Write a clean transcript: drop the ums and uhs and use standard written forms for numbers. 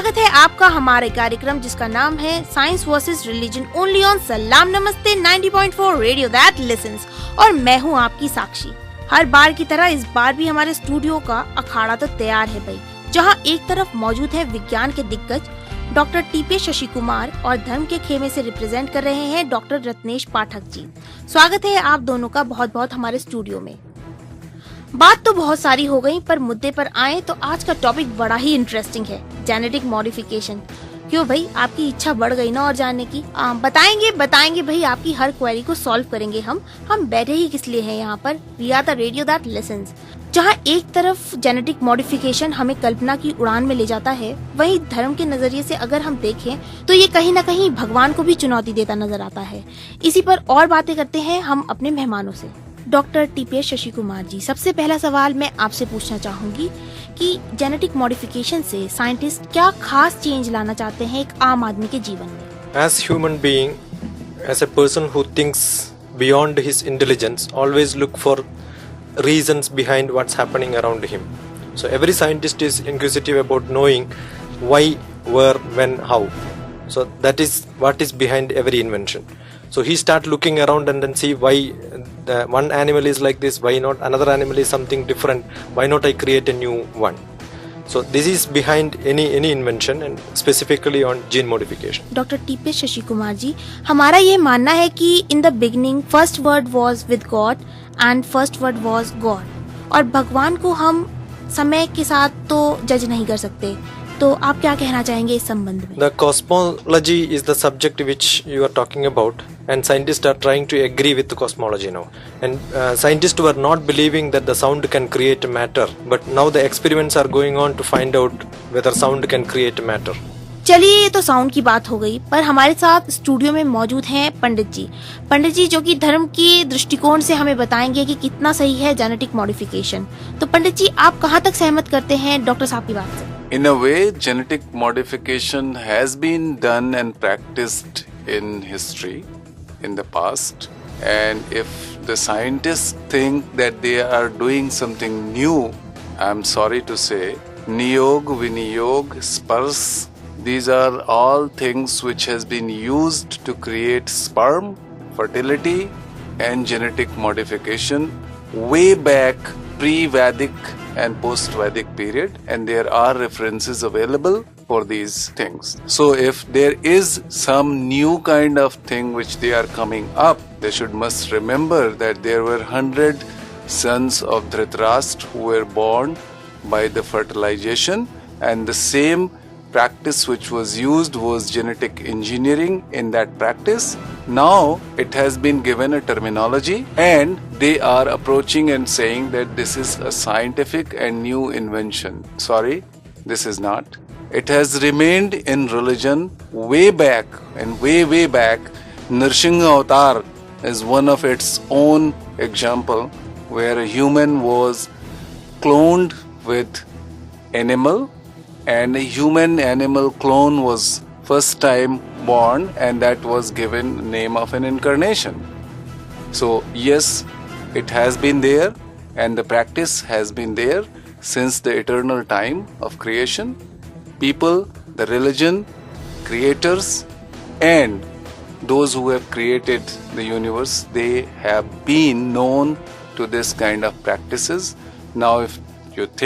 स्वागत है आपका हमारे कार्यक्रम जिसका नाम है science versus religion only on सलाम नमस्ते 90.4 रेडियो दैट लिसन्स। और मैं हूँ आपकी साक्षी। हर बार की तरह इस बार भी हमारे स्टूडियो का अखाड़ा तो तैयार है भाई, जहाँ एक तरफ मौजूद है विज्ञान के दिग्गज डॉक्टर टीपी शशि कुमार और धर्म के खेमे से रिप्रेजेंट कर रहे हैं डॉक्टर रत्नेश पाठक जी। स्वागत है आप दोनों का बहुत बहुत हमारे स्टूडियो में। बात तो बहुत सारी हो गई, पर मुद्दे पर आए तो आज का टॉपिक बड़ा ही इंटरेस्टिंग है, जेनेटिक मॉडिफिकेशन। क्यों भाई, आपकी इच्छा बढ़ गई ना और जानने की? बताएंगे भाई, आपकी हर क्वेरी को सॉल्व करेंगे हम बैठे ही किस लिए हैं यहाँ पर, we are the radio that listens. जहाँ एक तरफ जेनेटिक मॉडिफिकेशन हमें कल्पना की उड़ान में ले जाता है, वहीं धर्म के नजरिए से अगर हम देखें तो ये कहीं ना कहीं भगवान को भी चुनौती देता नजर आता है। इसी पर और बातें करते हैं हम अपने मेहमानों से। डॉक्टर टीपी शशि कुमार जी, सबसे पहला सवाल मैं आपसे पूछना चाहूंगी कि जेनेटिक मॉडिफिकेशन से साइंटिस्ट क्या खास चेंज लाना चाहते हैं एक आम आदमी के जीवन में? As human being, as a person who thinks beyond his intelligence, always look for reasons behind what's happening around him. So every scientist is inquisitive about knowing why, where, when, how. So that is what is behind every invention. So he start looking around and then see why one animal is like this, why not another animal is something different, why not I create a new one. So this is behind any invention and specifically on gene modification. Doctor TP Shashi Kumar ji, हमारा ये मानना है कि in the beginning first word was with God and first word was God, और भगवान को हम समय के साथ तो जज नहीं कर सकते, तो आप क्या कहना चाहेंगे इस संबंध में? The cosmology is the subject which you are talking about, and scientists are trying to agree with the cosmology now. And scientists were not believing that the sound can create matter, but now the experiments are going on to find out whether sound can create matter. चलिए, ये तो sound की बात हो गई, पर हमारे साथ स्टूडियो में मौजूद हैं पंडित जी जो कि धर्म के दृष्टिकोण से हमें बताएंगे कि कितना सही है जेनेटिक मॉडिफिकेशन। तो पंडित जी, आप कहाँ तक सहमत करते हैं डॉक्टर साहब की बात से? In a way, genetic modification has been done and practiced in history, in the past. And if the scientists think that they are doing something new, I'm sorry to say, niyog, viniyog, spars, these are all things which has been used to create sperm, fertility and genetic modification way back pre-Vedic and post-Vedic period, and there are references available for these things. So if there is some new kind of thing which they are coming up, they must remember that there were 100 sons of Dhritarashtra who were born by the fertilization, and the same practice which was used was genetic engineering in that practice. Now it has been given a terminology, and they are approaching and saying that this is a scientific and new invention. Sorry, this is not. It has remained in religion way back, and way back. Nrsimha Avatar is one of its own example, where a human was cloned with animal, and a human animal clone was first time born, and that was given name of an incarnation. So yes, it has been there, and the practice has been there since the eternal time of creation. People, the religion, creators, and those who have created the universe, they have been known to this kind of practices. Now if you think